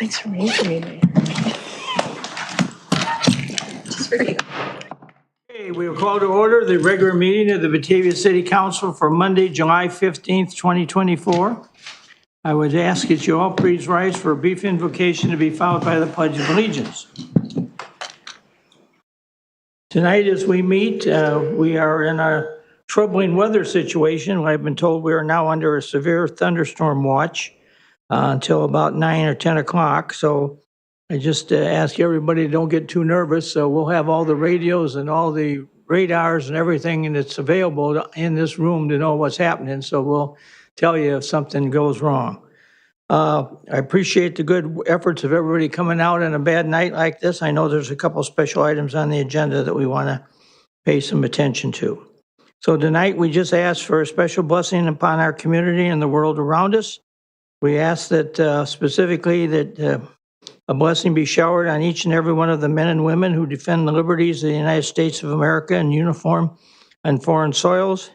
Thanks for raising me. Just for you. Okay, we will call to order the regular meeting of the Batavia City Council for Monday, July 15th, 2024. I would ask that you all please rise for a brief invocation to be followed by the Pledge of Allegiance. Tonight as we meet, we are in a troubling weather situation. I've been told we are now under a severe thunderstorm watch until about 9 or 10 o'clock. So I just ask everybody don't get too nervous. So we'll have all the radios and all the radars and everything that's available in this room to know what's happening. So we'll tell you if something goes wrong. I appreciate the good efforts of everybody coming out on a bad night like this. I know there's a couple special items on the agenda that we want to pay some attention to. So tonight we just ask for a special blessing upon our community and the world around us. We ask that specifically that a blessing be showered on each and every one of the men and women who defend the liberties of the United States of America in uniform on foreign soils.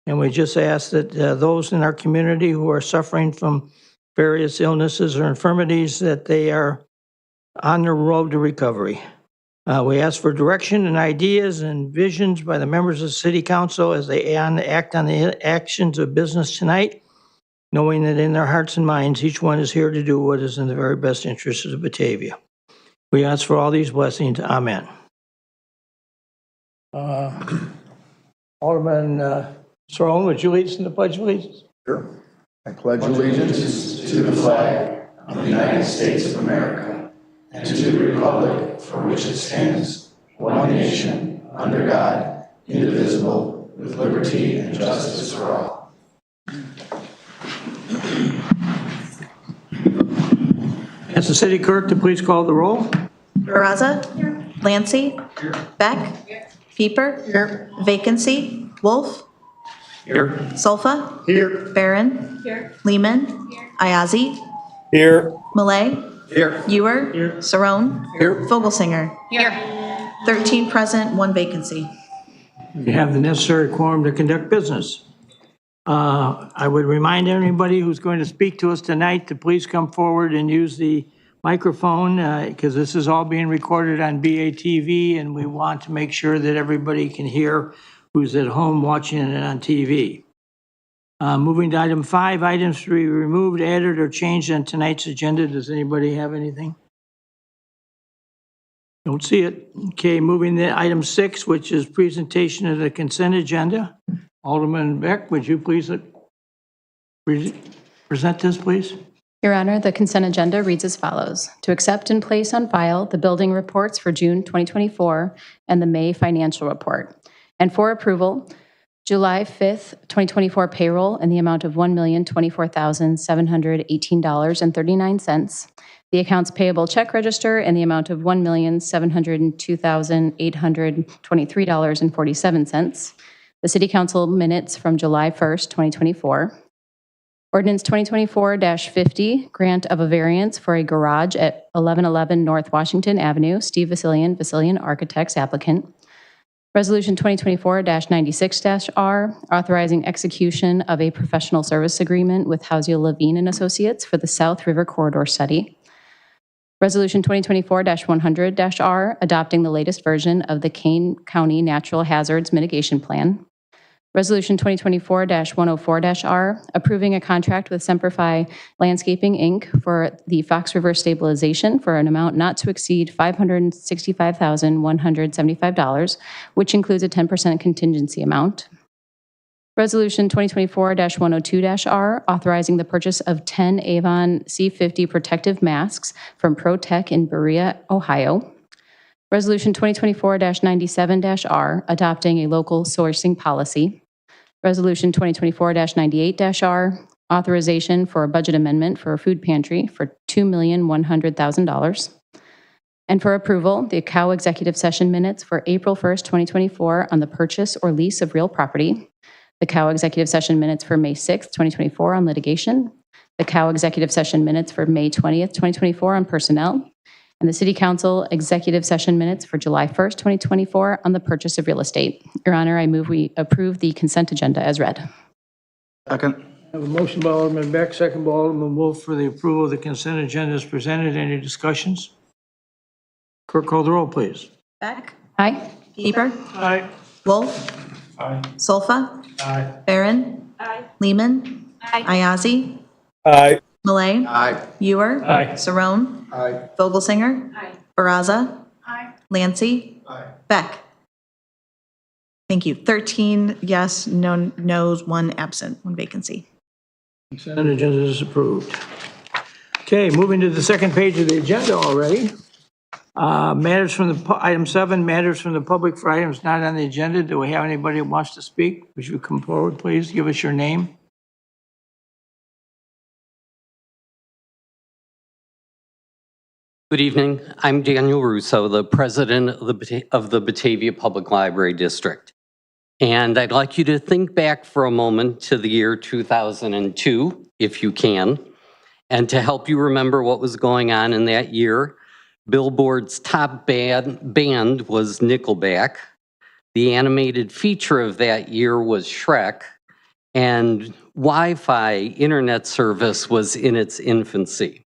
And we just ask that those in our community who are suffering from various illnesses or infirmities, that they are on the road to recovery. We ask for direction and ideas and visions by the members of the City Council as they act on the actions of business tonight, knowing that in their hearts and minds, each one is here to do what is in the very best interests of Batavia. We ask for all these blessings. Amen. Alderman Sorone, would you lead us in the Pledge of Allegiance? Sure. I pledge allegiance to the flag of the United States of America and to the republic for which it stands, one nation, under God, indivisible, with liberty and justice for all. Ask the city clerk to please call the roll. Barraza? Lancy? Beck? Pieper? Vacancy? Wolf? Here. Solfa? Here. Barron? Lehman? Ayazi? Here. Malay? Here. Ewer? Saron? Here. Vogelsinger? Here. 13 present, 1 vacancy. We have the necessary quorum to conduct business. I would remind anybody who's going to speak to us tonight to please come forward and use the microphone because this is all being recorded on BATV, and we want to make sure that everybody can hear who's at home watching it on TV. Moving to item 5, items to be removed, added, or changed on tonight's agenda. Does anybody have anything? Don't see it. Okay, moving to item 6, which is presentation of the consent agenda. Alderman Beck, would you please present this, please? Your Honor, the consent agenda reads as follows. To accept and place on file the building reports for June 2024 and the May financial report. And for approval, July 5th, 2024 payroll in the amount of $1,024,718.39. The accounts payable check register in the amount of $1,702,823.47. The City Council minutes from July 1st, 2024. Ordinance 2024-50, grant of a variance for a garage at 1111 North Washington Avenue, Steve Vasilian Architects applicant. Resolution 2024-96-R, authorizing execution of a professional service agreement with Housio Levine and Associates for the South River Corridor Study. Resolution 2024-100-R, adopting the latest version of the Kane County Natural Hazards Mitigation Plan. Resolution 2024-104-R, approving a contract with Semperfi Landscaping, Inc. for the Fox River stabilization for an amount not to exceed $565,175, which includes a 10% contingency amount. Resolution 2024-102-R, authorizing the purchase of 10 Avon C50 protective masks from ProTech in Berea, Ohio. Resolution 2024-97-R, adopting a local sourcing policy. Resolution 2024-98-R, authorization for a budget amendment for a food pantry for $2,100,000. And for approval, the COW executive session minutes for April 1st, 2024 on the purchase or lease of real property. The COW executive session minutes for May 6th, 2024 on litigation. The COW executive session minutes for May 20th, 2024 on personnel. And the City Council executive session minutes for July 1st, 2024 on the purchase of real estate. Your Honor, I move we approve the consent agenda as read. Second. I have a motion by Alderman Beck, second by Alderman Wolf for the approval of the consent agenda as presented. Any discussions? Clerk, call the roll, please. Beck? Aye. Keeper? Aye. Wolf? Aye. Solfa? Aye. Barron? Lehman? Ayazi? Aye. Malay? Aye. Ewer? Aye. Saron? Aye. Vogelsinger? Baraza? Lancey? Aye. Beck? Thank you. 13 yes, no no's, 1 absent, 1 vacancy. Consent agenda is approved. Okay, moving to the second page of the agenda already. Matters from the, item 7, matters from the public for items not on the agenda. Do we have anybody who wants to speak? Would you come forward, please? Give us your name. Good evening. I'm Daniel Russo, the president of the Batavia Public Library District. And I'd like you to think back for a moment to the year 2002, if you can. And to help you remember what was going on in that year, Billboard's top band was Nickelback. The animated feature of that year was Shrek. And Wi-Fi internet service was in its infancy.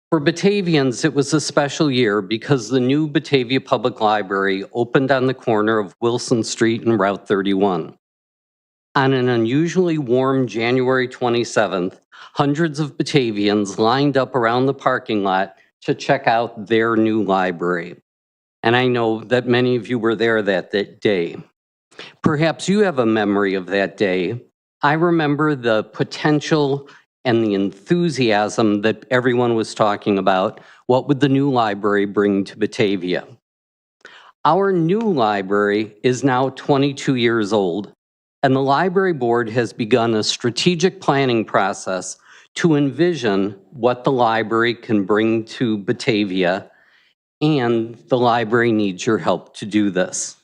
For Batavians, it was a special year because the new Batavia Public Library opened on the corner of Wilson Street and Route 31. On an unusually warm January 27th, hundreds of Batavians lined up around the parking lot to check out their new library. And I know that many of you were there that day. Perhaps you have a memory of that day. I remember the potential and the enthusiasm that everyone was talking about. What would the new library bring to Batavia? Our new library is now 22 years old, and the library board has begun a strategic planning process to envision what the library can bring to Batavia, and the library needs your help to do this.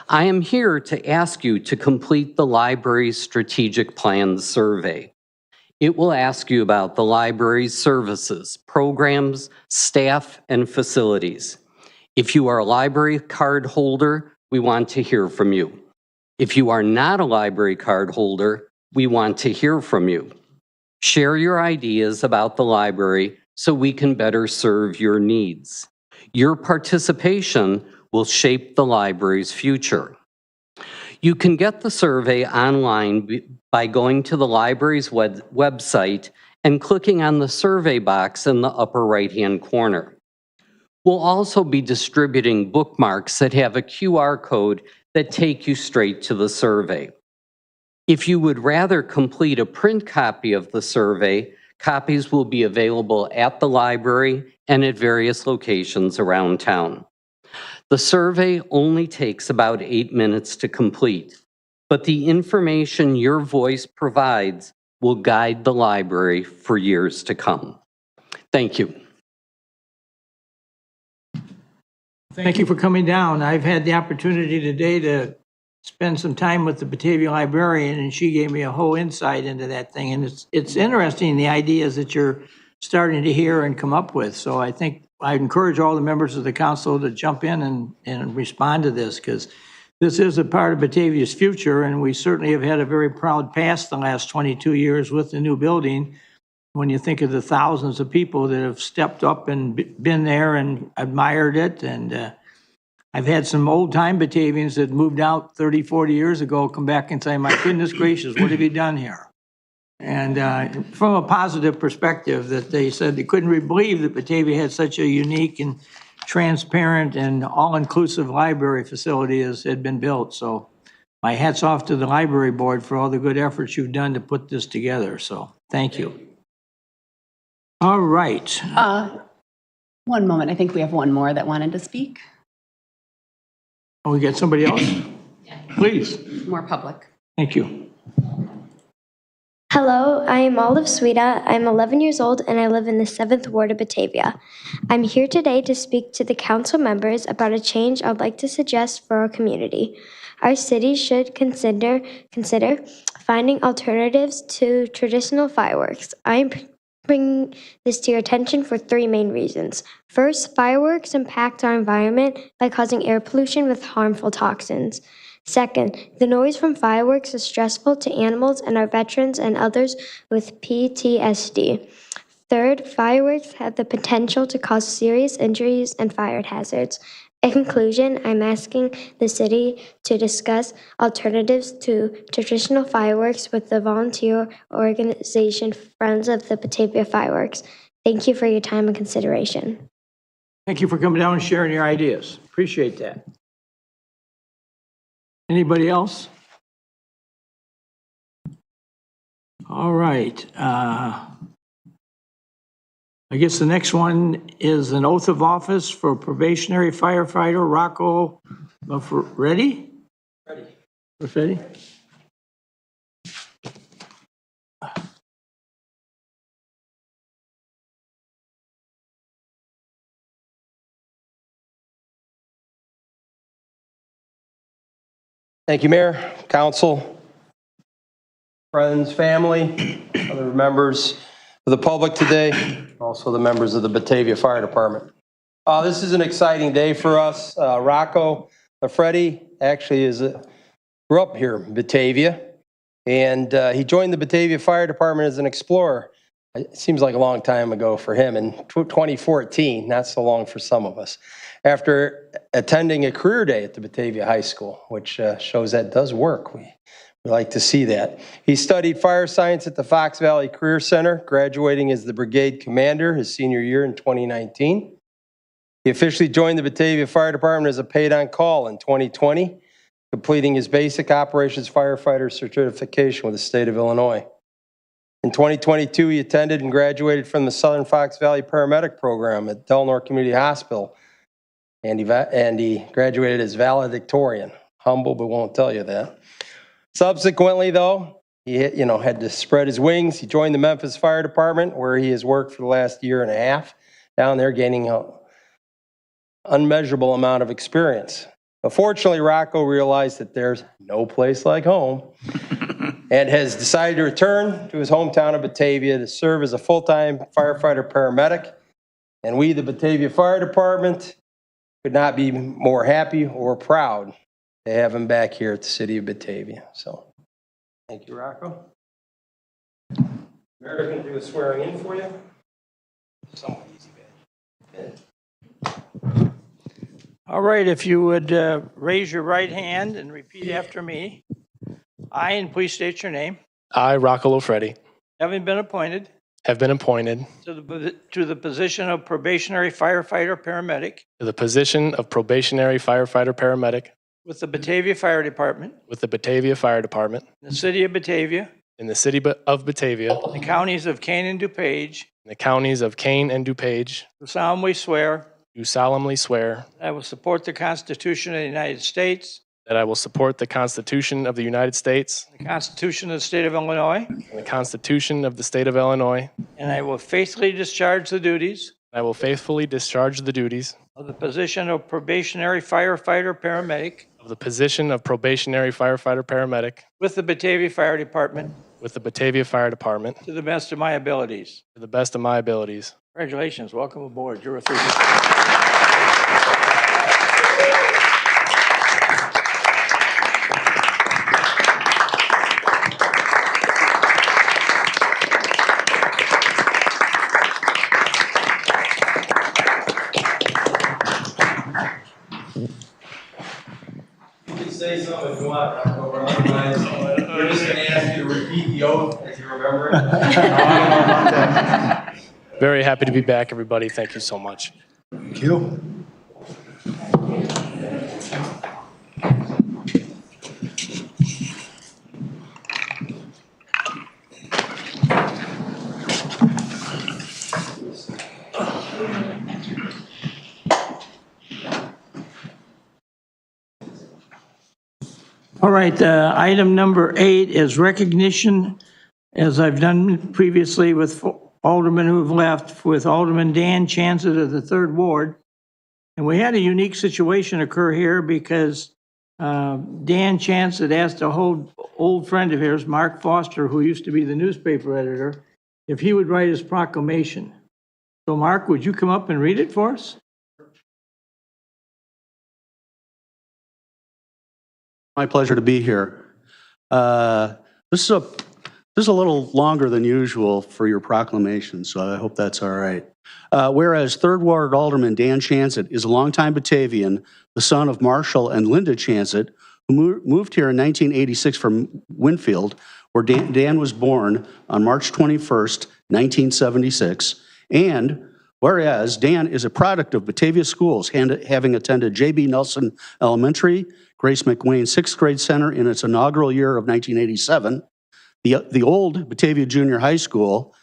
I am here to ask you to complete the library's strategic plan survey. It will ask you about the library's services, programs, staff, and facilities. If you are a library card holder, we want to hear from you. If you are not a library card holder, we want to hear from you. Share your ideas about the library so we can better serve your needs. Your participation will shape the library's future. You can get the survey online by going to the library's website and clicking on the survey box in the upper right-hand corner. We'll also be distributing bookmarks that have a QR code that take you straight to the survey. If you would rather complete a print copy of the survey, copies will be available at the library and at various locations around town. The survey only takes about 8 minutes to complete, but the information your voice provides will guide the library for years to come. Thank you. Thank you for coming down. I've had the opportunity today to spend some time with the Batavia librarian, and she gave me a whole insight into that thing. And it's interesting, the ideas that you're starting to hear and come up with. So I think I encourage all the members of the council to jump in and respond to this, because this is a part of Batavia's future, and we certainly have had a very proud past the last 22 years with the new building. When you think of the thousands of people that have stepped up and been there and admired it, and I've had some old-time Batavians that moved out 30, 40 years ago come back and say, my goodness gracious, what have you done here? And from a positive perspective, that they said they couldn't believe that Batavia had such a unique and transparent and all-inclusive library facility as had been built. So my hat's off to the library board for all the good efforts you've done to put this together. So thank you. All right. One moment. I think we have one more that wanted to speak. Oh, we got somebody else? Please. More public. Thank you. Hello, I am Olive Sweeta. I'm 11 years old and I live in the 7th Ward of Batavia. I'm here today to speak to the council members about a change I'd like to suggest for our community. Our city should consider finding alternatives to traditional fireworks. I'm bringing this to your attention for 3 main reasons. First, fireworks impact our environment by causing air pollution with harmful toxins. Second, the noise from fireworks is stressful to animals and our veterans and others with PTSD. Third, fireworks have the potential to cause serious injuries and fire hazards. In conclusion, I'm asking the city to discuss alternatives to traditional fireworks with the volunteer organization Friends of the Batavia Fireworks. Thank you for your time and consideration. Thank you for coming down and sharing your ideas. Appreciate that. Anybody else? All right. I guess the next one is an oath of office for probationary firefighter Rocco Ready? Ready? Thank you, Mayor, Council, friends, family, other members of the public today, also the members of the Batavia Fire Department. This is an exciting day for us. Rocco Freddie actually grew up here in Batavia, and he joined the Batavia Fire Department as an explorer. It seems like a long time ago for him in 2014, not so long for some of us. After attending a career day at the Batavia High School, which shows that does work. We like to see that. He studied fire science at the Fox Valley Career Center, graduating as the brigade commander his senior year in 2019. He officially joined the Batavia Fire Department as a paid-on-call in 2020, completing his basic operations firefighter certification with the state of Illinois. In 2022, he attended and graduated from the Southern Fox Valley Paramedic Program at Delnor Community Hospital, and he graduated as valedictorian. Humble, but won't tell you that. Subsequently, though, he had to spread his wings. He joined the Memphis Fire Department, where he has worked for the last year and a half, down there gaining an unmeasurable amount of experience. But fortunately, Rocco realized that there's no place like home and has decided to return to his hometown of Batavia to serve as a full-time firefighter paramedic. And we, the Batavia Fire Department, could not be more happy or proud to have him back here at the city of Batavia. So, thank you, Rocco. Mayor can do a swearing in for you. Somewhat easy, man. All right, if you would raise your right hand and repeat after me. I, and please state your name, I, Rocco Freddie, having been appointed have been appointed to the position of probationary firefighter paramedic to the position of probationary firefighter paramedic with the Batavia Fire Department with the Batavia Fire Department in the city of Batavia, in the city of Batavia, the counties of Kane and DuPage, in the counties of Kane and DuPage, do solemnly swear do solemnly swear that I will support the Constitution of the United States, that I will support the Constitution of the United States, the Constitution of the state of Illinois, and the Constitution of the state of Illinois, and I will faithfully discharge the duties and I will faithfully discharge the duties of the position of probationary firefighter paramedic of the position of probationary firefighter paramedic with the Batavia Fire Department with the Batavia Fire Department to the best of my abilities. to the best of my abilities. Congratulations. Welcome aboard. You're official. Say something if you want, Rocco, but otherwise, we're just going to ask you to repeat the oath as you remember it. Very happy to be back, everybody. Thank you so much. Thank you. All right, item number 8 is recognition, as I've done previously with aldermen who have left, with Alderman Dan Chancet of the 3rd Ward. And we had a unique situation occur here because Dan Chancet asked a whole old friend of his, Mark Foster, who used to be the newspaper editor, if he would write his proclamation. So Mark, would you come up and read it for us? My pleasure to be here. This is a little longer than usual for your proclamation, so I hope that's all right. Whereas 3rd Ward Alderman Dan Chansett is a longtime Batavian, the son of Marshall and Linda Chansett, who moved here in 1986 from Winfield, where Dan was born on March 21st, 1976. And whereas Dan is a product of Batavia schools, having attended J.B. Nelson Elementary, Grace McWayne 6th Grade Center in its inaugural year of 1987, the old Batavia Junior High School,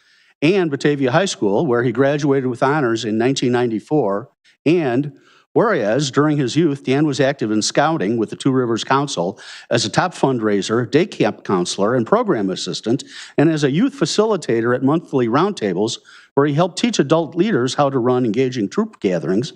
and Batavia High School, where he graduated with honors in 1994. And whereas during his youth, Dan was active in scouting with the Two Rivers Council as a top fundraiser, day camp counselor, and program assistant, and as a youth facilitator at monthly roundtables, where he helped teach adult leaders how to run engaging troop gatherings.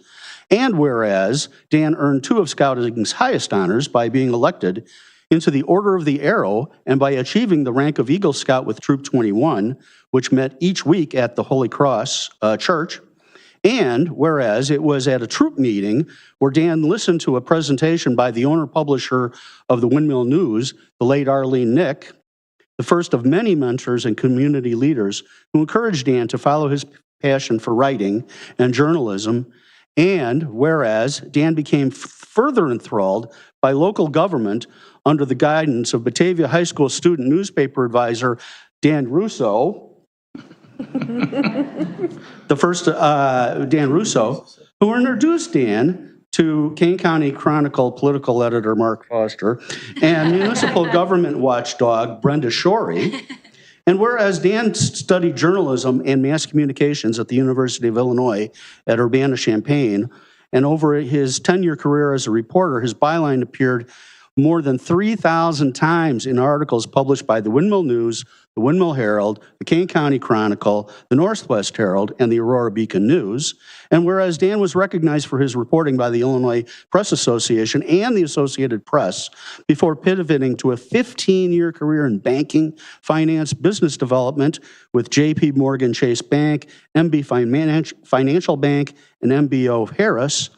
And whereas Dan earned 2 of scouting's highest honors by being elected into the Order of the Arrow and by achieving the rank of Eagle Scout with Troop 21, which met each week at the Holy Cross Church. And whereas it was at a troop meeting where Dan listened to a presentation by the owner-publisher of the Windmill News, the late Arlene Nick, the first of many mentors and community leaders who encouraged Dan to follow his passion for writing and journalism. And whereas Dan became further enthralled by local government under the guidance of Batavia High School student newspaper advisor Dan Russo, the first Dan Russo, who introduced Dan to Kane County Chronicle political editor Mark Foster and municipal government watchdog Brenda Shorey. And whereas Dan studied journalism and mass communications at the University of Illinois at Urbana-Champaign, and over his 10-year career as a reporter, his byline appeared more than 3,000 times in articles published by the Windmill News, the Windmill Herald, the Kane County Chronicle, the Northwest Herald, and the Aurora Beacon News. And whereas Dan was recognized for his reporting by the Illinois Press Association and the Associated Press before pivoting to a 15-year career in banking, finance, business development with J.P. Morgan Chase Bank, MB Financial Bank, and MBO Harris.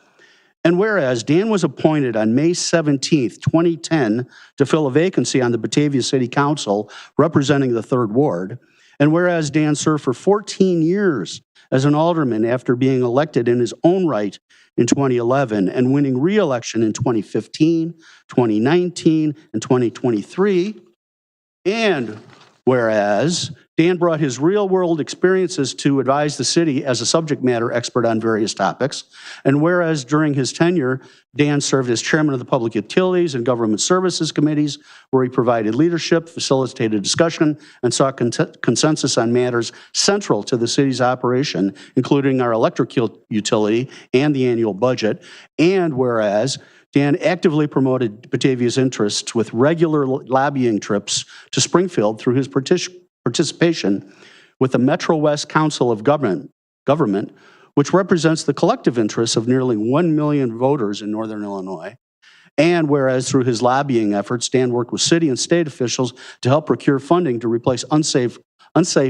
And whereas Dan was appointed on May 17th, 2010 to fill a vacancy on the Batavia City Council representing the 3rd Ward, and whereas Dan served for 14 years as an alderman after being elected in his own right in 2011 and winning re-election in 2015, 2019, and 2023, and whereas Dan brought his real-world experiences to advise the city as a subject matter expert on various topics. And whereas during his tenure, Dan served as chairman of the Public Utilities and Government Services Committees, where he provided leadership, facilitated discussion, and sought consensus on matters central to the city's operation, including our electric utility and the annual budget. And whereas Dan actively promoted Batavia's interests with regular lobbying trips to Springfield through his participation with the Metro West Council of Government, which represents the collective interests of nearly 1 million voters in Northern Illinois. And whereas through his lobbying efforts, Dan worked with city and state officials to help procure funding to replace unsafe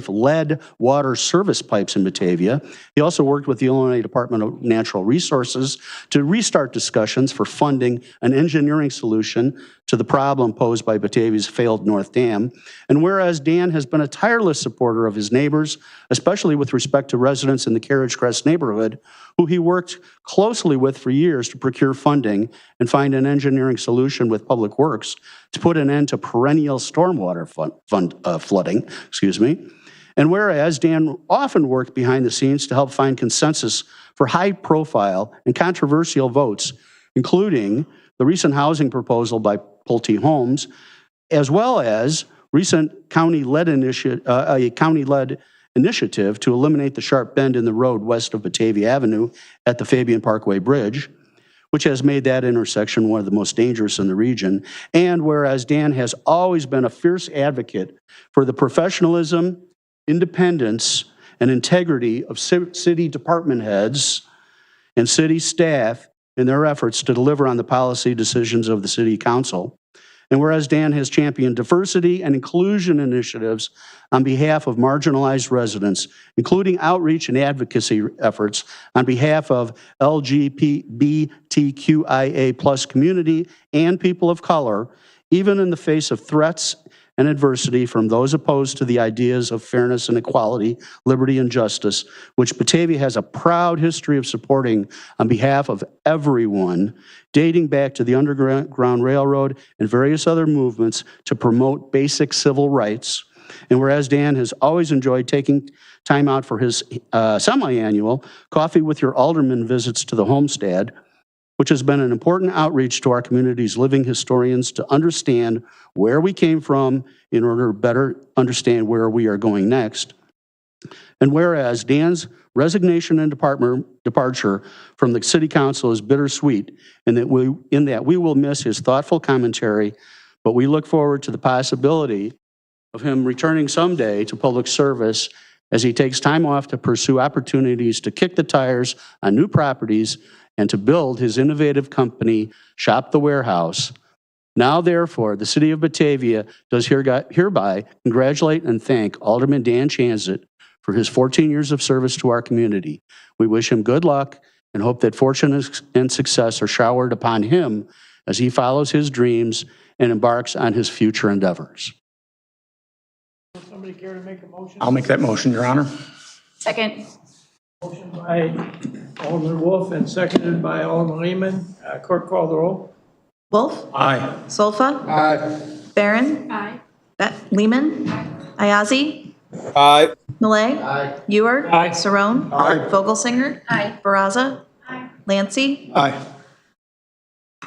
lead water service pipes in Batavia. He also worked with the Illinois Department of Natural Resources to restart discussions for funding an engineering solution to the problem posed by Batavia's failed North Dam. And whereas Dan has been a tireless supporter of his neighbors, especially with respect to residents in the Carriage Crest neighborhood, who he worked closely with for years to procure funding and find an engineering solution with Public Works to put an end to perennial stormwater flooding, And whereas Dan often worked behind the scenes to help find consensus for high-profile and controversial votes, including the recent housing proposal by Pulte Homes, as well as recent county-led initiative to eliminate the sharp bend in the road west of Batavia Avenue at the Fabian Parkway Bridge, which has made that intersection one of the most dangerous in the region. And whereas Dan has always been a fierce advocate for the professionalism, independence, and integrity of city department heads and city staff in their efforts to deliver on the policy decisions of the city council. And whereas Dan has championed diversity and inclusion initiatives on behalf of marginalized residents, including outreach and advocacy efforts on behalf of LGBTQIA+ community and people of color, even in the face of threats and adversity from those opposed to the ideas of fairness and equality, liberty and justice, which Batavia has a proud history of supporting on behalf of everyone, dating back to the Underground Railroad and various other movements to promote basic civil rights. And whereas Dan has always enjoyed taking time out for his semi-annual Coffee with Your Alderman visits to the homestead, which has been an important outreach to our community's living historians to understand where we came from in order to better understand where we are going next. And whereas Dan's resignation and departure from the City Council is bittersweet in that we will miss his thoughtful commentary, but we look forward to the possibility of him returning someday to public service as he takes time off to pursue opportunities to kick the tires on new properties and to build his innovative company, Shop the Warehouse. Now, therefore, the City of Batavia does hereby congratulate and thank Alderman Dan Chanzit for his 14 years of service to our community. We wish him good luck and hope that fortune and success are showered upon him as he follows his dreams and embarks on his future endeavors. Somebody care to make a motion? I'll make that motion, Your Honor. Second. Motion by Alderman Wolf and seconded by Alderman Lehman. Clerk, call the roll. Wolf? Aye. Solfa? Aye. Barron? Aye. Lehman? Ayazi? Aye. Millet? Aye. Ewer? Aye. Saron? Aye. Vogelsinger? Aye. Baraza? Aye. Lancy? Aye.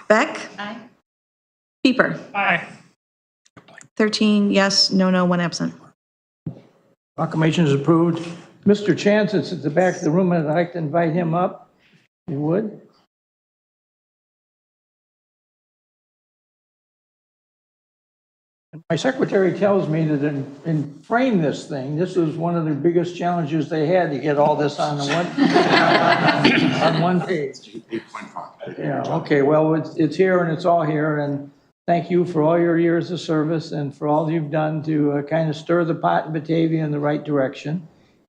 Beck? Aye. Pieper? Aye. 13 yes, no, 1 absent. Proclamation is approved. Mr. Chance is at the back of the room, and I'd like to invite him up. You would? My secretary tells me that in frame this thing, this was one of the biggest challenges they had to get all this on one page. Yeah, okay, well, it's here and it's all here, and thank you for all your years of service and for all you've done to kind of stir the pot in Batavia in the right direction.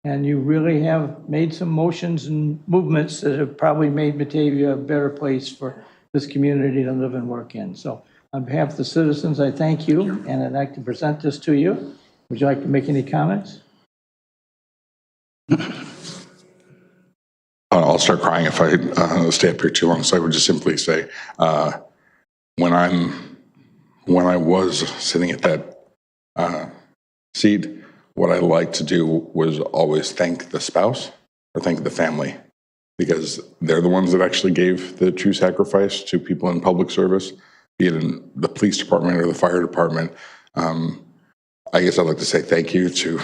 And you really have made some motions and movements that have probably made Batavia a better place for this community to live and work in. So on behalf of the citizens, I thank you, and I'd like to present this to you. Would you like to make any comments? I'll start crying if I stay up here too long. So I would just simply say, when I was sitting at that seat, what I liked to do was always thank the spouse or thank the family, because they're the ones that actually gave the true sacrifice to people in public service, be it in the police department or the fire department. I guess I'd like to say thank you to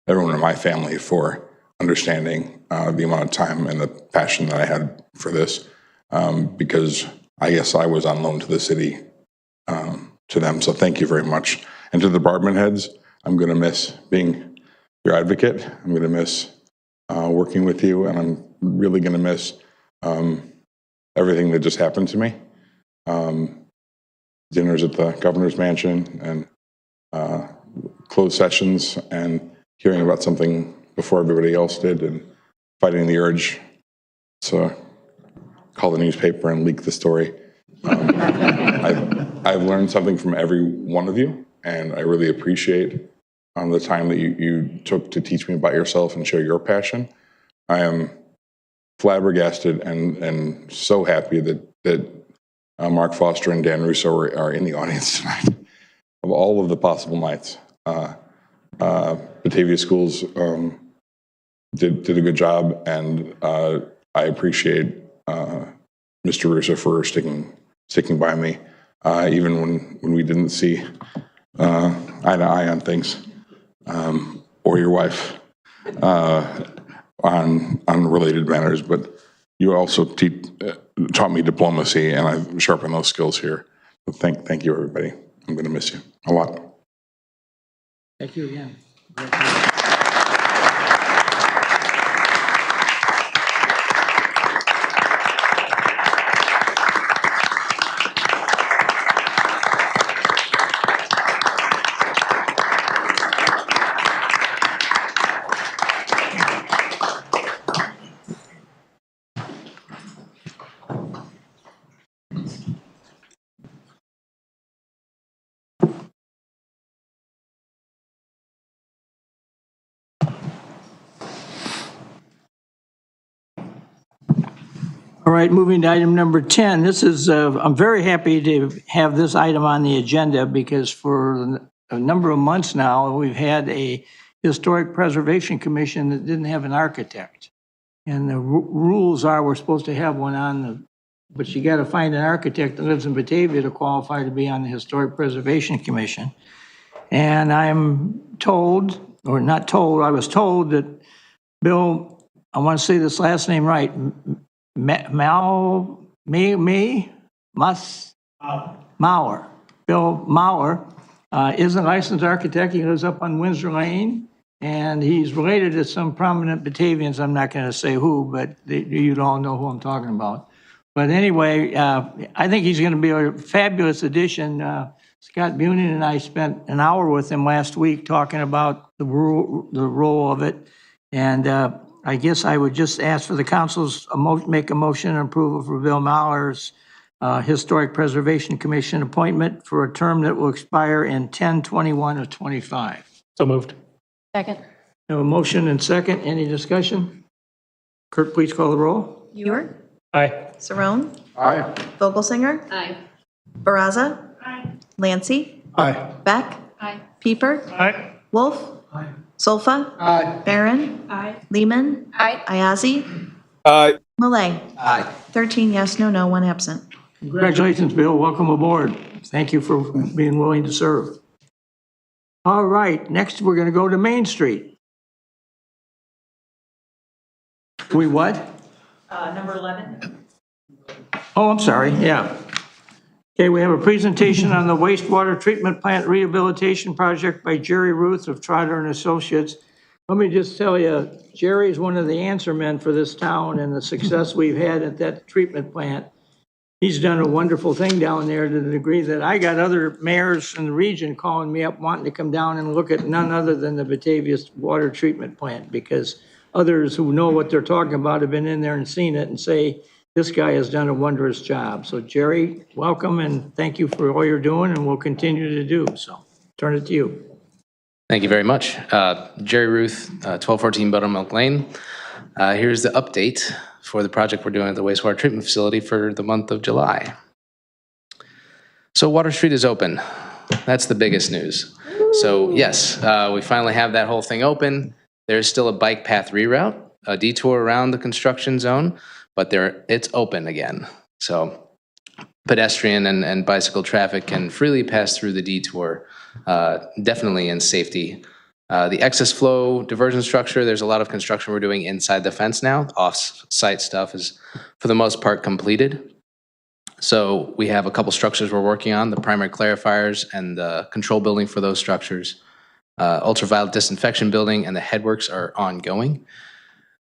everyone in my family for understanding the amount of time and the passion that I had for this, because I guess I was on loan to the city, to them. So thank you very much. And to the department heads, I'm going to miss being your advocate. I'm going to miss working with you, and I'm really going to miss everything that just happened to me. Dinners at the governor's mansion and closed sessions and hearing about something before everybody else did and fighting the urge to call the newspaper and leak the story. I've learned something from every one of you, and I really appreciate the time that you took to teach me about yourself and share your passion. I am flabbergasted and so happy that Mark Foster and Dan Russo are in the audience tonight. Of all of the possible nights, Batavia Schools did a good job, and I appreciate Mr. Russo for sticking by me, even when we didn't see eye to eye on things, or your wife on related matters. But you also taught me diplomacy, and I've sharpened those skills here. So thank you, everybody. I'm going to miss you a lot. Thank you again. All right, moving to item number 10. This is, I'm very happy to have this item on the agenda because for a number of months now, we've had a Historic Preservation Commission that didn't have an architect. And the rules are we're supposed to have one on but you got to find an architect that lives in Batavia to qualify to be on the Historic Preservation Commission. And I'm told, or not told, I was told that Bill, I want to say this last name right, Mauer, Bill Mauer, is a licensed architect. He lives up on Windsor Lane, and he's related to some prominent Batavians. I'm not going to say who, but you'd all know who I'm talking about. But anyway, I think he's going to be a fabulous addition. Scott Bunin and I spent an hour with him last week talking about the role of it. And I guess I would just ask for the council's make a motion and approval for Bill Maurer's Historic Preservation Commission appointment for a term that will expire in 10/21 of 25. So moved. Second. Have a motion and second. Any discussion? Clerk, please call the roll. Ewer. Aye. Saron. Aye. Vogelsinger. Aye. Baraza. Aye. Lancy. Aye. Beck. Aye. Pieper. Aye. Wolf. Aye. Solfa. Aye. Barron. Aye. Lehman. Aye. Ayazi. Aye. Malay. Aye. 13 yes, no, one absent. Congratulations, Bill. Welcome aboard. Thank you for being willing to serve. All right, next we're going to go to Main Street. We what? Number 11. Oh, I'm sorry, yeah. Okay, we have a presentation on the wastewater treatment plant rehabilitation project by Jerry Ruth of Trotter and Associates. Let me just tell you, Jerry is one of the answer men for this town and the success we've had at that treatment plant. He's done a wonderful thing down there to the degree that I got other mayors in the region calling me up wanting to come down and look at none other than the Batavia water treatment plant because others who know what they're talking about have been in there and seen it and say, this guy has done a wondrous job. So Jerry, welcome and thank you for all you're doing and we'll continue to do. So turn it to you. Thank you very much. Jerry Ruth, 1214 Buttermilk Lane. Here's the update for the project we're doing at the wastewater treatment facility for the month of July. So Water Street is open. That's the biggest news. So yes, we finally have that whole thing open. There's still a bike path reroute, a detour around the construction zone, but it's open again. So pedestrian and bicycle traffic can freely pass through the detour, definitely in safety. The excess flow diversion structure, there's a lot of construction we're doing inside the fence now. Off-site stuff is, for the most part, completed. So we have a couple structures we're working on, the primary clarifiers and the control building for those structures. Ultraviolet disinfection building and the headworks are ongoing.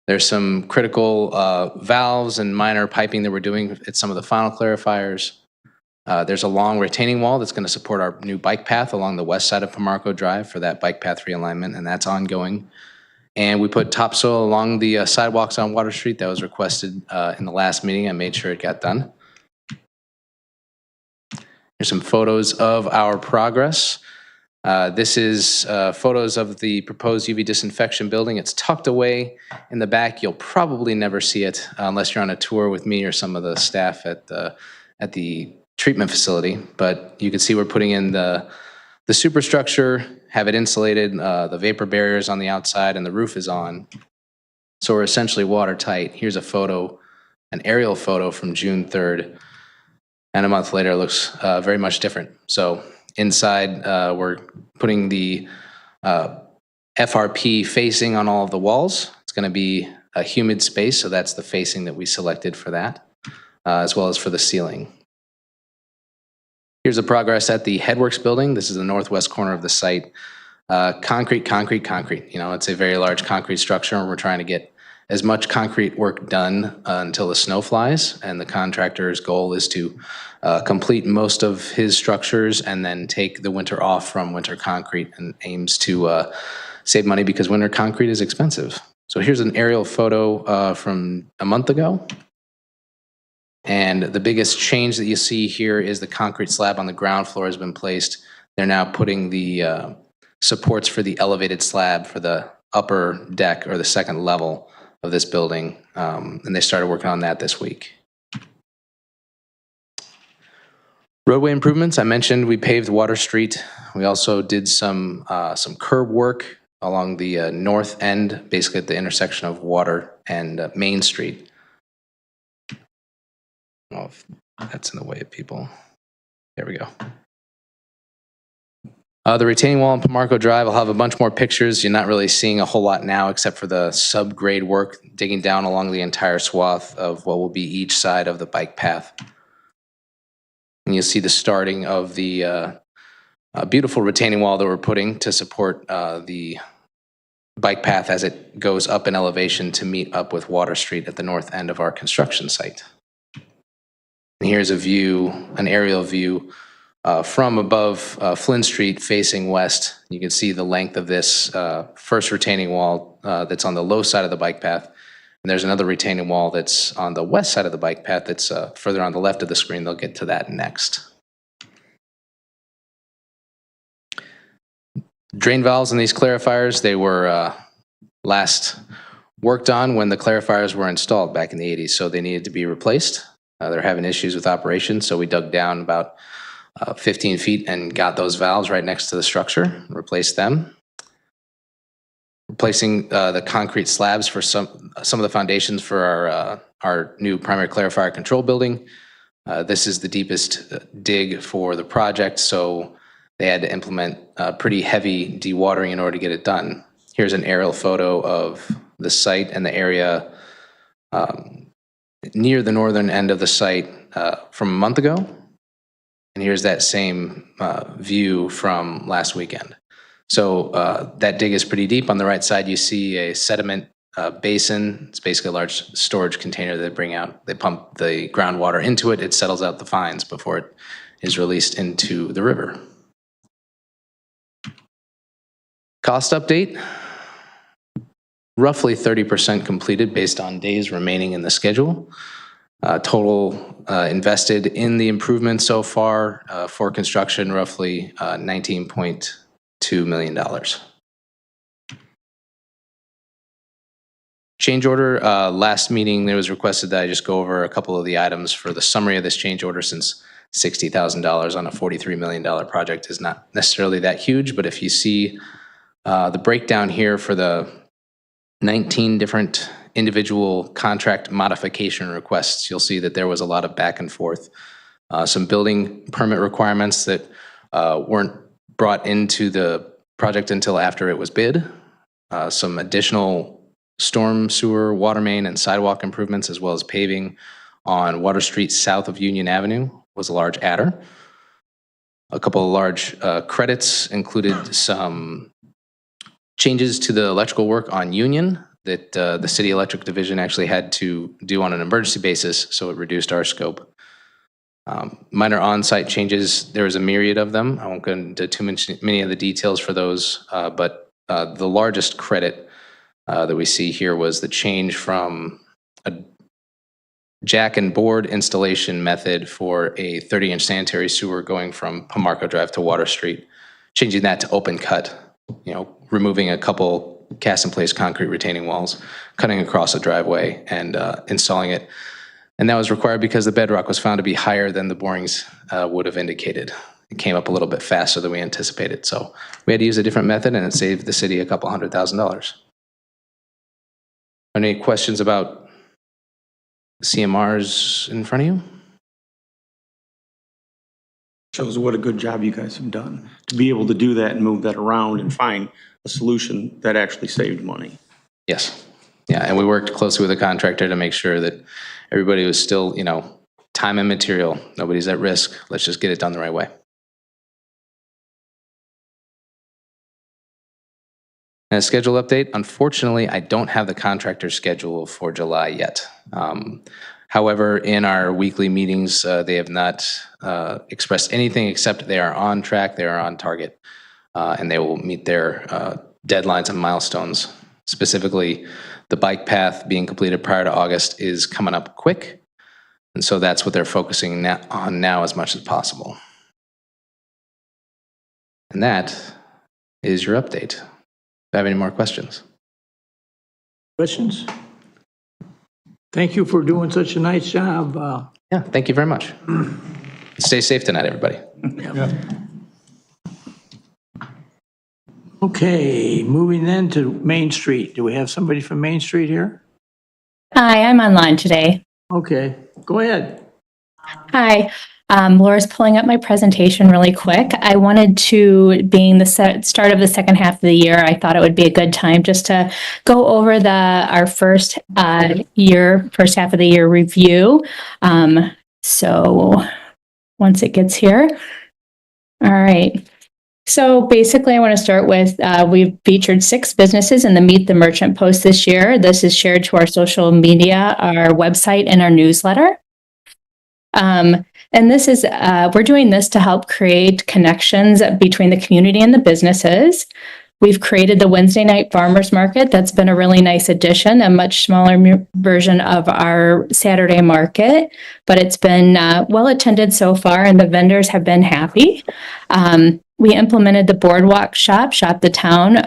There's some critical valves and minor piping that we're doing at some of the final clarifiers. There's a long retaining wall that's going to support our new bike path along the west side of Pomarco Drive for that bike path realignment, and that's ongoing. And we put topsoil along the sidewalks on Water Street. That was requested in the last meeting. I made sure it got done. Here's some photos of our progress. This is photos of the proposed UV disinfection building. It's tucked away in the back. You'll probably never see it unless you're on a tour with me or some of the staff at the treatment facility. But you can see we're putting in the superstructure, have it insulated, the vapor barriers on the outside, and the roof is on. So we're essentially watertight. Here's a photo, an aerial photo from June 3rd. And a month later, it looks very much different. So inside, we're putting the FRP facing on all of the walls. It's going to be a humid space, so that's the facing that we selected for that, as well as for the ceiling. Here's the progress at the Headworks building. This is the northwest corner of the site. Concrete. You know, it's a very large concrete structure, and we're trying to get as much concrete work done until the snow flies, and the contractor's goal is to complete most of his structures and then take the winter off from winter concrete and aims to save money because winter concrete is expensive. So here's an aerial photo from a month ago. And the biggest change that you see here is the concrete slab on the ground floor has been placed. They're now putting the supports for the elevated slab for the upper deck or the second level of this building, and they started working on that this week. Roadway improvements, I mentioned we paved Water Street. We also did some curb work along the north end, basically at the intersection of Water and Main Street. I don't know if that's in the way of people. There we go. The retaining wall on Pomarco Drive, I'll have a bunch more pictures. You're not really seeing a whole lot now except for the subgrade work, digging down along the entire swath of what will be each side of the bike path. And you'll see the starting of the beautiful retaining wall that we're putting to support the bike path as it goes up in elevation to meet up with Water Street at the north end of our construction site. And here's a view, an aerial view from above Flynn Street facing west. You can see the length of this first retaining wall that's on the low side of the bike path. And there's another retaining wall that's on the west side of the bike path that's further on the left of the screen. They'll get to that next. Drain valves in these clarifiers, they were last worked on when the clarifiers were installed back in the 80s, so they needed to be replaced. They're having issues with operation, so we dug down about 15 feet and got those valves right next to the structure, replaced them. Replacing the concrete slabs for some of the foundations for our new primary clarifier control building. This is the deepest dig for the project, so they had to implement pretty heavy dewatering in order to get it done. Here's an aerial photo of the site and the area near the northern end of the site from a month ago. And here's that same view from last weekend. So that dig is pretty deep. On the right side, you see a sediment basin. It's basically a large storage container that they bring out. They pump the groundwater into it. It settles out the fines before it is released into the river. Cost update. Roughly 30% completed based on days remaining in the schedule. Total invested in the improvements so far for construction, roughly $19.2 million. Change order, last meeting, there was requested that I just go over a couple of the items for the summary of this change order, since $60,000 on a $43 million project is not necessarily that huge, but if you see the breakdown here for the 19 different individual contract modification requests, you'll see that there was a lot of back and forth. Some building permit requirements that weren't brought into the project until after it was bid. Some additional storm sewer, water main, and sidewalk improvements, as well as paving on Water Street south of Union Avenue was a large adder. A couple of large credits included some changes to the electrical work on Union that the city electric division actually had to do on an emergency basis, so it reduced our scope. Minor on-site changes, there was a myriad of them. I won't go into too many of the details for those, but the largest credit that we see here was the change from a jack and board installation method for a 30-inch sanitary sewer going from Pomarco Drive to Water Street, changing that to open cut, removing a couple cast in place concrete retaining walls, cutting across a driveway and installing it. And that was required because the bedrock was found to be higher than the borings would have indicated. It came up a little bit faster than we anticipated. So we had to use a different method, and it saved the city a couple $100,000. Any questions about CMRs in front of you? Shows what a good job you guys have done to be able to do that and move that around and find a solution that actually saved money. Yes. Yeah, and we worked closely with the contractor to make sure that everybody was still, time and material. Nobody's at risk. Let's just get it done the right way. And a schedule update. Unfortunately, I don't have the contractor's schedule for July yet. However, in our weekly meetings, they have not expressed anything except they are on track, they are on target, and they will meet their deadlines and milestones. Specifically, the bike path being completed prior to August is coming up quick, and so that's what they're focusing on now as much as possible. And that is your update. Do you have any more questions? Questions? Thank you for doing such a nice job. Yeah, thank you very much. Stay safe tonight, everybody. Okay, moving then to Main Street. Do we have somebody from Main Street here? Hi, I'm online today. Okay, go ahead. Hi, Laura's pulling up my presentation really quick. I wanted to, being the start of the second half of the year, I thought it would be a good time just to go over our first half of the year review. So once it gets here. All right. So basically, I want to start with, we've featured 6 businesses in the Meet the Merchant post this year. This is shared to our social media, our website, and our newsletter. And this is, we're doing this to help create connections between the community and the businesses. We've created the Wednesday night farmers market. That's been a really nice addition, a much smaller version of our Saturday market, but it's been well attended so far and the vendors have been happy. We implemented the Boardwalk Shop, Shop the Town,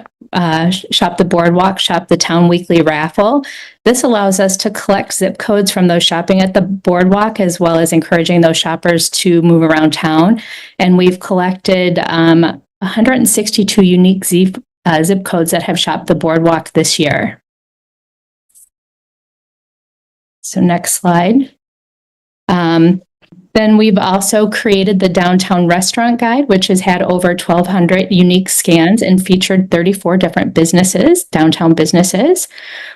Shop the Boardwalk, Shop the Town weekly raffle. This allows us to collect zip codes from those shopping at the boardwalk, as well as encouraging those shoppers to move around town. And we've collected 162 unique zip codes that have shopped the boardwalk this year. So next slide. Then we've also created the Downtown Restaurant Guide, which has had over 1,200 unique scans and featured 34 different businesses, downtown businesses.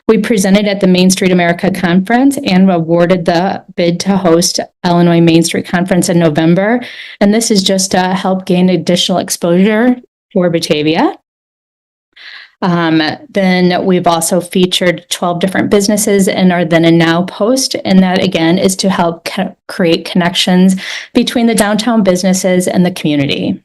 We presented at the Main Street America Conference and awarded the bid to host Illinois Main Street Conference in November. And this is just to help gain additional exposure for Batavia. Then we've also featured 12 different businesses in our Then and Now post, and that again is to help create connections between the downtown businesses and the community.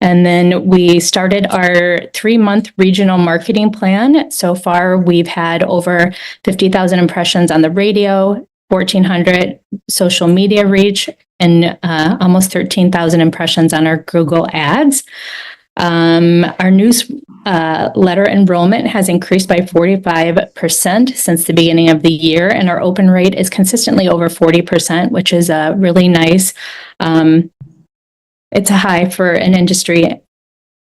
And then we started our 3-month regional marketing plan. So far, we've had over 50,000 impressions on the radio, 1,400 social media reach, and almost 13,000 impressions on our Google Ads. Our newsletter enrollment has increased by 45% since the beginning of the year, and our open rate is consistently over 40%, which is a really nice, it's a high for an industry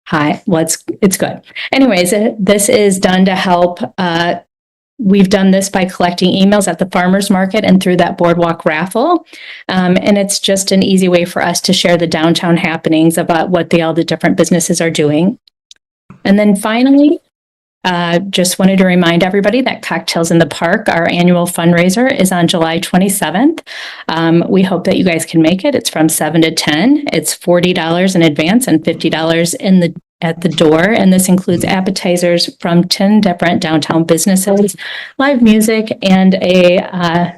high. Well, it's good. Anyways, this is done to help. We've done this by collecting emails at the farmers market and through that boardwalk raffle. And it's just an easy way for us to share the downtown happenings about what all the different businesses are doing. And then finally, just wanted to remind everybody that Cocktails in the Park, our annual fundraiser, is on July 27th. We hope that you guys can make it. It's from 7 to 10. It's $40 in advance and $50 at the door, and this includes appetizers from 10 different downtown businesses, live music, and a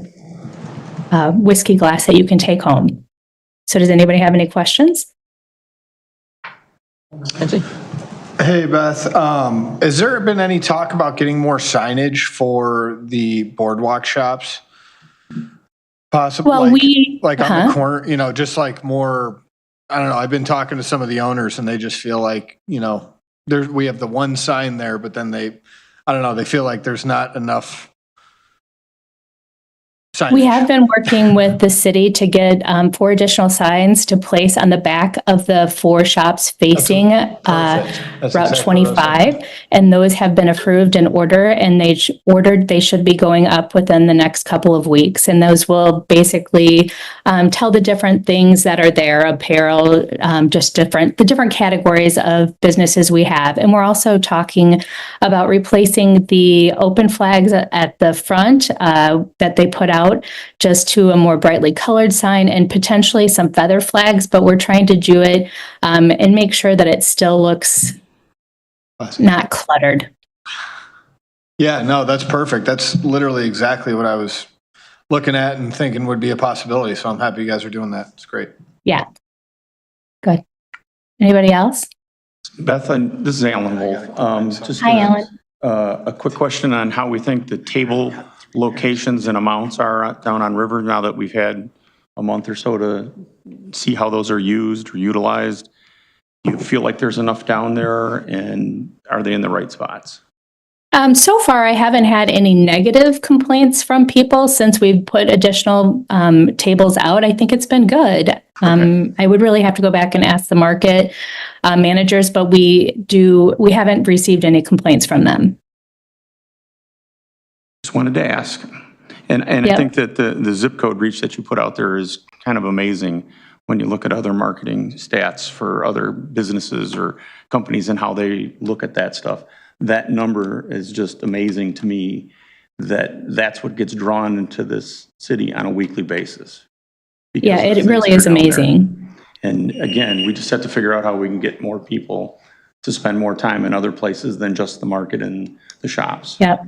whiskey glass that you can take home. So does anybody have any questions? Hey, Beth, has there been any talk about getting more signage for the boardwalk shops? Possibly, Well, on the corner, just like more, I don't know, I've been talking to some of the owners and they just feel like, we have the one sign there, but then they feel like there's not enough signage. We have been working with the city to get 4 additional signs to place on the back of the 4 shops facing Route 25, and those have been approved in order, and they should be going up within the next couple of weeks, and those will basically tell the different things that are there, apparel, the different categories of businesses we have. And we're also talking about replacing the open flags at the front that they put out just to a more brightly colored sign, and potentially some feather flags, but we're trying to do it and make sure that it still looks not cluttered. Yeah, no, that's perfect. That's literally exactly what I was looking at and thinking would be a possibility. So I'm happy you guys are doing that. It's great. Yeah. Good. Anybody else? Beth, this is Alan Wolf. Hi, Alan. A quick question on how we think the table locations and amounts are down on River now that we've had a month or so to see how those are used or utilized. Do you feel like there's enough down there, and are they in the right spots? So far, I haven't had any negative complaints from people since we've put additional tables out. I think it's been good. I would really have to go back and ask the market managers, but we haven't received any complaints from them. Just wanted to ask. And I think that the zip code reach that you put out there is kind of amazing when you look at other marketing stats for other businesses or companies and how they look at that stuff. That number is just amazing to me, that's what gets drawn into this city on a weekly basis. Yeah, it really is amazing. And again, we just have to figure out how we can get more people to spend more time in other places than just the market and the shops. Yeah.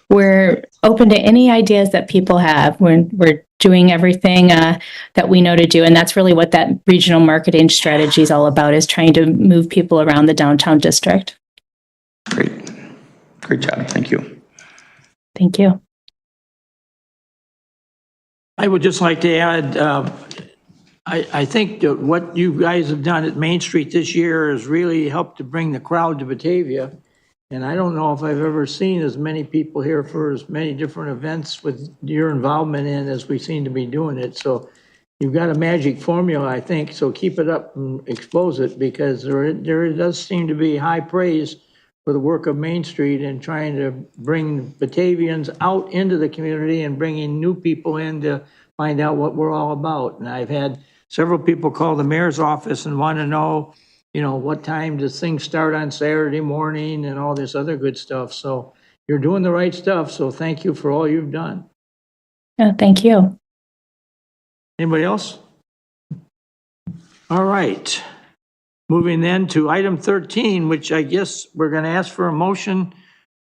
We're open to any ideas that people have. We're doing everything that we know to do. And that's really what that regional marketing strategy is all about, is trying to move people around the downtown district. Great. Great job. Thank you. Thank you. I would just like to add, I think that what you guys have done at Main Street this year has really helped to bring the crowd to Batavia. And I don't know if I've ever seen as many people here for as many different events with your involvement in as we seem to be doing it. So you've got a magic formula, I think, so keep it up and expose it, because there does seem to be high praise for the work of Main Street and trying to bring Batavians out into the community and bringing new people in to find out what we're all about. And I've had several people call the mayor's office and want to know, you know, what time does things start on Saturday morning and all this other good stuff. So you're doing the right stuff. So thank you for all you've done. Yeah, thank you. Anybody else? All right. Moving then to item 13, which I guess we're going to ask for a motion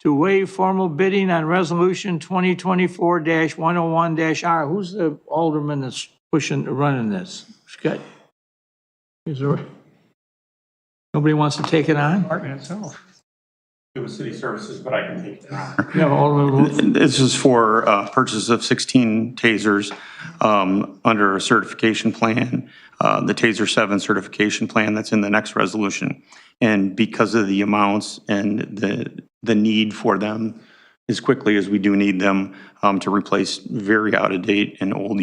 to waive formal bidding on resolution 2024-101-R. Who's the alderman that's running this? Scott? Is there? Nobody wants to take it on? Department itself. It was city services, but I can take it on. Yeah, Alderman. This is for purchase of 16 tasers under a certification plan, the Taser 7 certification plan that's in the next resolution. And because of the amounts and the need for them as quickly as we do need them to replace very out-of-date and old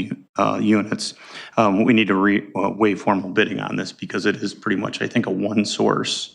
units, we need to waive formal bidding on this, because it is pretty much, I think, a one-source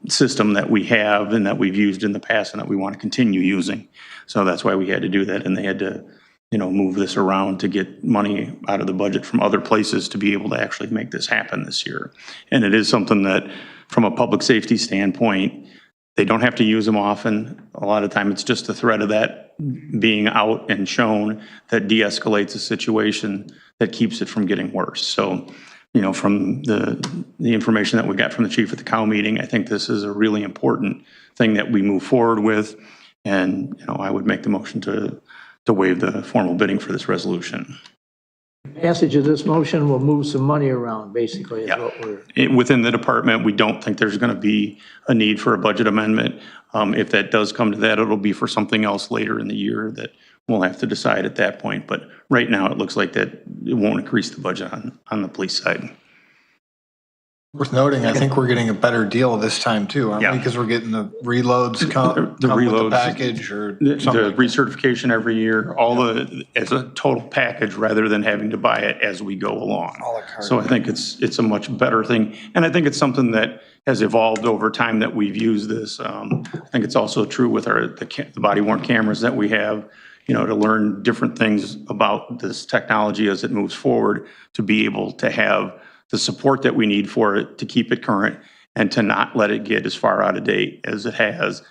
system that we have and that we've used in the past and that we want to continue using. So that's why we had to do that, and they had to, you know, move this around to get money out of the budget from other places to be able to actually make this happen this year. And it is something that, from a public safety standpoint, they don't have to use them often. A lot of time it's just the threat of that being out and shown that de-escalates a situation that keeps it from getting worse. So, you know, from the information that we got from the chief at the COW meeting, I think this is a really important thing that we move forward with. And, you know, I would make the motion to waive the formal bidding for this resolution. Passage of this motion will move some money around, basically, is what we're... Within the department, we don't think there's going to be a need for a budget amendment. If that does come to that, it'll be for something else later in the year that we'll have to decide at that point. But right now, it looks like that it won't increase the budget on the police side. Worth noting, I think we're getting a better deal this time too, aren't we? Because we're getting the reloads come with the package or something. The recertification every year, as a total package rather than having to buy it as we go along. So I think it's a much better thing. And I think it's something that has evolved over time that we've used this. I think it's also true with the body worn cameras that we have, you know, to learn different things about this technology as it moves forward, to be able to have the support that we need for it to keep it current and to not let it get as far out of date as it has,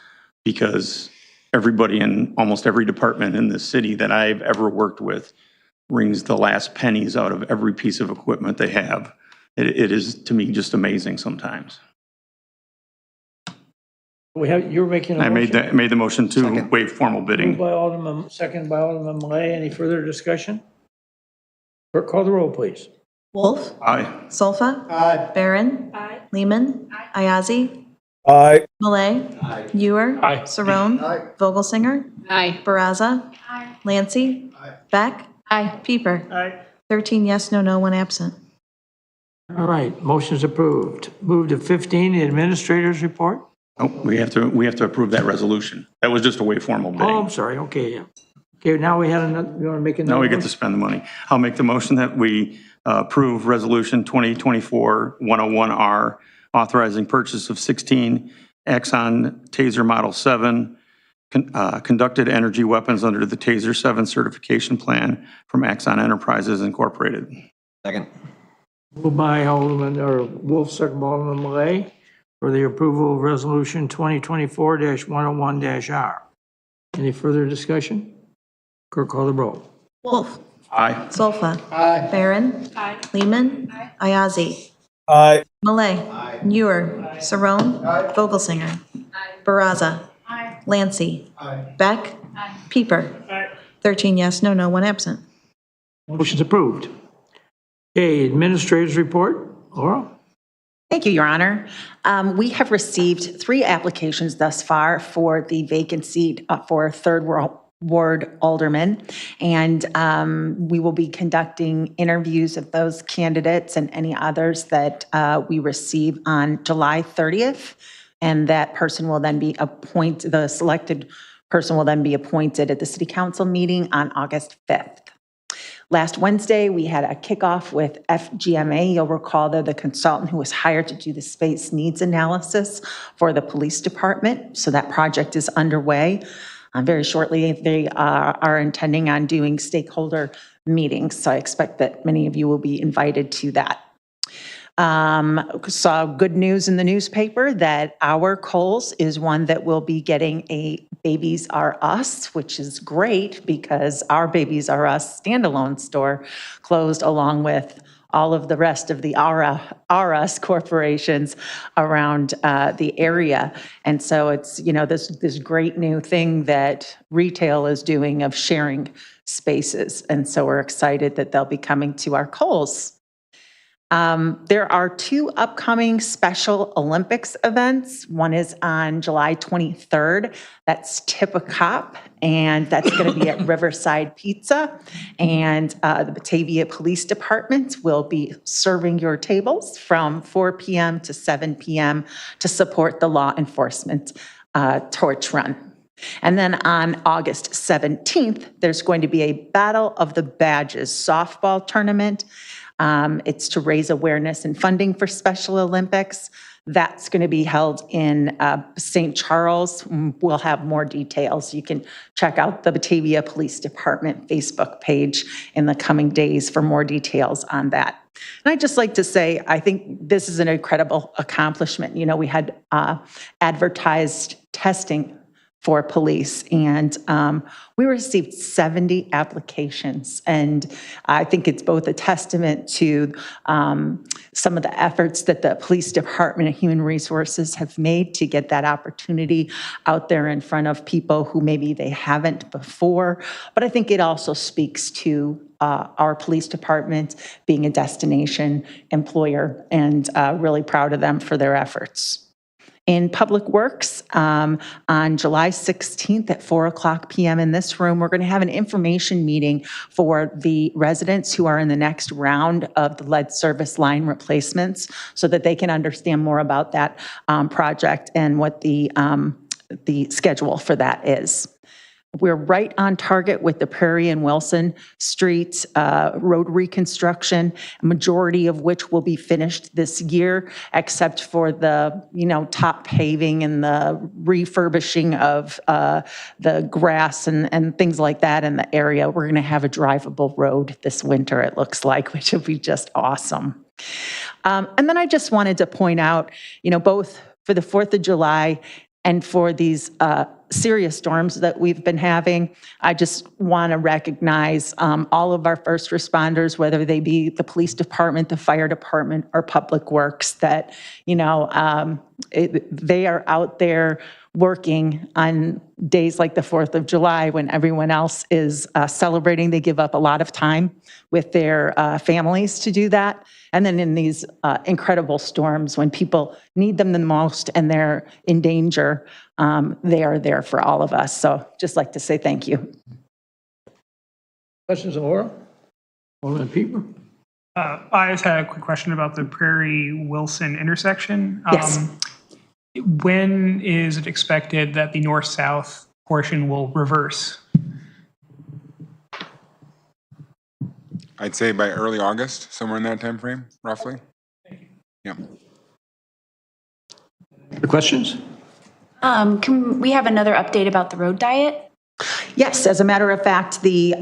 because everybody in almost every department in this city that I've ever worked with wrings the last pennies out of every piece of equipment they have. It is, to me, just amazing sometimes. You're making a motion? I made the motion to waive formal bidding. Second by Alderman Malay. Any further discussion? Clerk, call the roll, please. Wolf. Aye. Solfa. Aye. Barron. Aye. Lehman. Aye. Ayazi. Aye. Malay. Aye. Ewer. Aye. Saron. Aye. Vogelsinger. Aye. Baraza. Aye. Lancy. Aye. Beck. Aye. Pieper. Aye. 13 yes, no, 1 absent. All right, motion's approved. Move to 15, the administrator's report. Oh, we have to approve that resolution. That was just a way formal bidding. Oh, I'm sorry, okay, yeah. Okay, now we had another, you want to make another? Now we get to motion? spend the money. I'll make the motion that we approve Resolution 2024-101R, authorizing purchase of 16 Axon Taser Model 7 conducted energy weapons under the Taser 7 certification plan from Axon Enterprises Incorporated. Second. Moved by Alderman, or Wolf, second by Alderman Malay, for the approval of Resolution 2024-101-R. Any further discussion? Clerk, call the roll. Wolf. Aye. Solfa. Barron. Lehman. Ayazi. Aye. Malay. Ewer. Saron. Vogelsinger. Baraza. Lancy. Beck. Pieper. 13 yes, no, 1 absent. Motion's approved. Okay, administrators report. Laura? Thank you, Your Honor. We have received 3 applications thus far for the vacant seat for Third Ward Alderman, and we will be conducting interviews of those candidates and any others that we receive on July 30th, and that person will then be appointed, the selected person will then be appointed at the City Council meeting on August 5th. Last Wednesday, we had a kickoff with FGMA. You'll recall they're the consultant who was hired to do the space needs analysis for the police department. So that project is underway. Very shortly, they are intending on doing stakeholder meetings. So I expect that many of you will be invited to that. Saw good news in the newspaper that our Kohl's is one that will be getting a Babies R Us, which is great because our Babies R Us standalone store closed along with all of the rest of the R Us corporations around the area. And so it's, you know, this great new thing that retail is doing of sharing spaces. And so we're excited that they'll be coming to our Kohl's. There are 2 upcoming Special Olympics events. One is on July 23rd. That's Tip a Cop, and that's going to be at Riverside Pizza. And the Batavia Police Department will be serving your tables from 4 p.m. to 7 p.m. to support the law enforcement torch run. And then on August 17th, there's going to be a Battle of the Badges softball tournament. It's to raise awareness and funding for Special Olympics. That's going to be held in St. Charles. We'll have more details. You can check out the Batavia Police Department Facebook page in the coming days for more details on that. And I'd just like to say, I think this is an incredible accomplishment. You know, we had advertised testing for police, and we received 70 applications. And I think it's both a testament to some of the efforts that the Police Department and Human Resources have made to get that opportunity out there in front of people who maybe they haven't before. But I think it also speaks to our police department being a destination employer, and really proud of them for their efforts. In Public Works, on July 16th at 4:00 p.m. in this room, we're going to have an information meeting for the residents who are in the next round of the lead service line replacements so that they can understand more about that project and what the schedule for that is. We're right on target with the Prairie and Wilson Street road reconstruction, a majority of which will be finished this year, except for the, top paving and the refurbishing of the grass and things like that in the area. We're going to have a drivable road this winter, it looks like, which will be just awesome. And then I just wanted to point out, both for the 4th of July and for these serious storms that we've been having, I just want to recognize all of our first responders, whether they be the police department, the fire department, or public works, that, they are out there working on days like the 4th of July when everyone else is celebrating. They give up a lot of time with their families to do that. And then in these incredible storms, when people need them the most and they're in danger, they are there for all of us. So just like to say thank you. Questions of Laura? Alderman Pieper? I just had a quick question about the Prairie Wilson intersection. Yes. When is it expected that the north-south portion will reverse? I'd say by early August, somewhere in that time frame, roughly. Yeah. The questions? Can we have another update about the road diet? Yes, as a matter of fact, the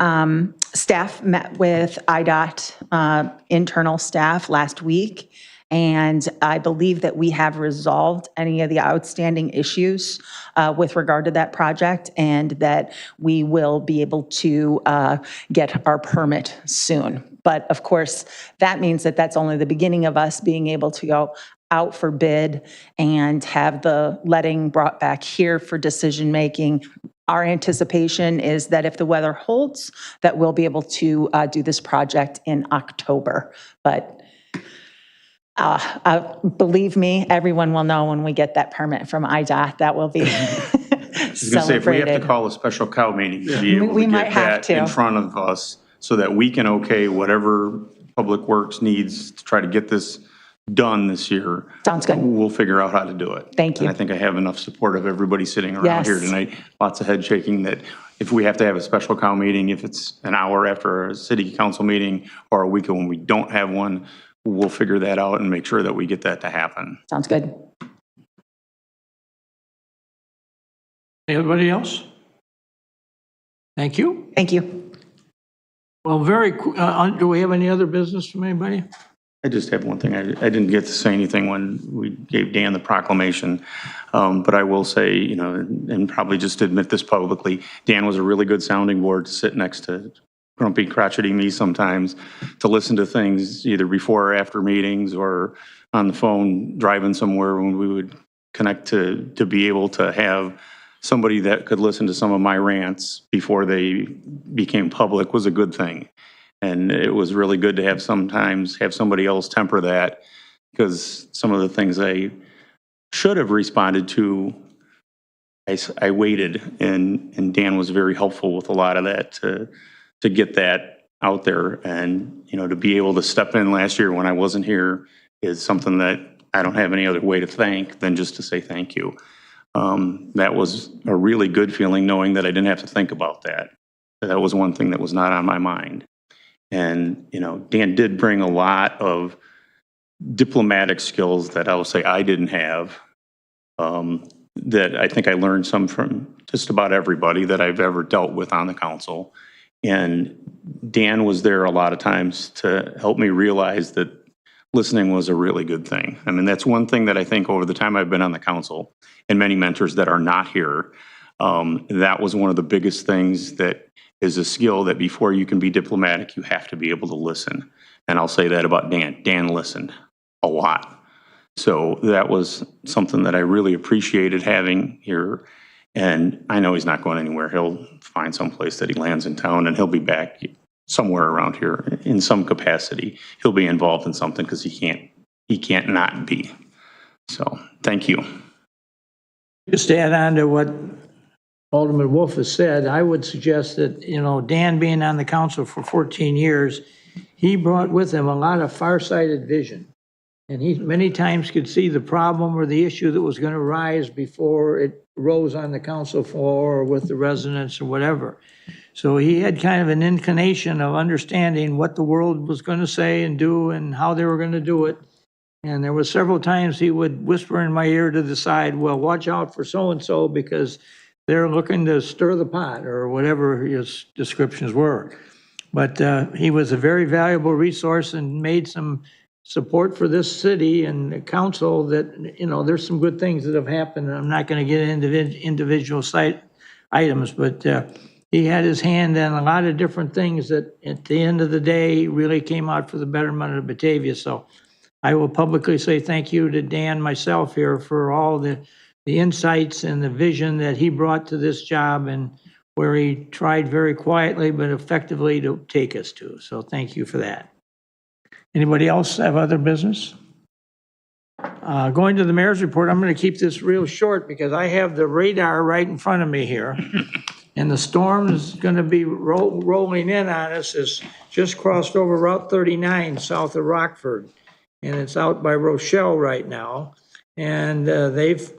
staff met with IDOT internal staff last week, and I believe that we have resolved any of the outstanding issues with regard to that project, and that we will be able to get our permit soon. But of course, that means that that's only the beginning of us being able to go out for bid and have the letting brought back here for decision making. Our anticipation is that if the weather holds, that we'll be able to do this project in October. But believe me, everyone will know when we get that permit from IDOT. That will be I was going to say, if we have to call a special cow meeting to be able We to might get have that to. in front of us so that we can okay whatever Public Works needs to try to get this done this year. Sounds good. We'll figure out how to do it. Thank you. And I think I have enough support of everybody sitting around Yes. here tonight. Lots of head shaking that if we have to have a special cow meeting, if it's an hour after a city council meeting or a week when we don't have one, we'll figure that out and make sure that we get that to happen. Sounds good. Anybody else? Thank you. Thank you. Well, do we have any other business from anybody? I just have one thing. I didn't get to say anything when we gave Dan the proclamation, but I will say, you know, and probably just admit this publicly, Dan was a really good sounding board to sit next to grumpy, crotchety me sometimes, to listen to things either before or after meetings or on the phone driving somewhere when we would connect to be able to have somebody that could listen to some of my rants before they became public was a good thing. And it was really good to have sometimes have somebody else temper that, because some of the things I should have responded to, I waited, and Dan was very helpful with a lot of that to get that out there. And, you know, to be able to step in last year when I wasn't here is something that I don't have any other way to thank than just to say thank you. That was a really good feeling, knowing that I didn't have to think about that. That was one thing that was not on my mind. And, you know, Dan did bring a lot of diplomatic skills that I will say I didn't have, that I think I learned some from just about everybody that I've ever dealt with on the council. And Dan was there a lot of times to help me realize that listening was a really good thing. I mean, that's one thing that I think over the time I've been on the council, and many mentors that are not here, that was one of the biggest things that is a skill that before you can be diplomatic, you have to be able to listen. And I'll say that about Dan. Dan listened a lot. So that was something that I really appreciated having here. And I know he's not going anywhere. He'll find some place that he lands in town, and he'll be back somewhere around here in some capacity. He'll be involved in something because he can't not be. So thank you. Just to add on to what Alderman Wolf has said, I would suggest that, you know, Dan being on the council for 14 years, he brought with him a lot of farsighted vision. And he many times could see the problem or the issue that was going to rise before it rose on the council floor or with the residents or whatever. So he had kind of an inclination of understanding what the world was going to say and do and how they were going to do it. And there were several times he would whisper in my ear to the side, well, watch out for so-and-so because they're looking to stir the pot, or whatever his descriptions were. But he was a very valuable resource and made some support for this city and the council that, you know, there's some good things that have happened. I'm not going to get into individual site items, but he had his hand in a lot of different things that at the end of the day really came out for the betterment of Batavia. So I will publicly say thank you to Dan, myself here, for all the insights and the vision that he brought to this job, and where he tried very quietly but effectively to take us to. So thank you for that. Anybody else have other business? Going to the mayor's report, I'm going to keep this real short because I have the radar right in front of me here. And the storm is going to be rolling in on us. It's just crossed over Route 39 south of Rockford. And it's out by Rochelle right now. And they've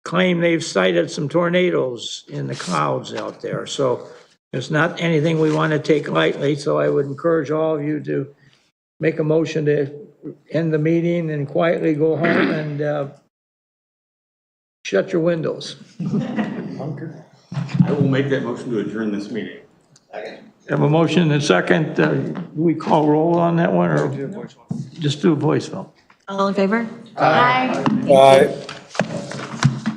claimed they've sighted some tornadoes in the clouds out there. So it's not anything we want to take lightly. So I would encourage all of you to make a motion to end the meeting and quietly go home and shut your windows. I will make that motion to adjourn this meeting. Have a motion and a second. Do we call roll on that one or just do a voice vote? All in favor? Aye. Aye.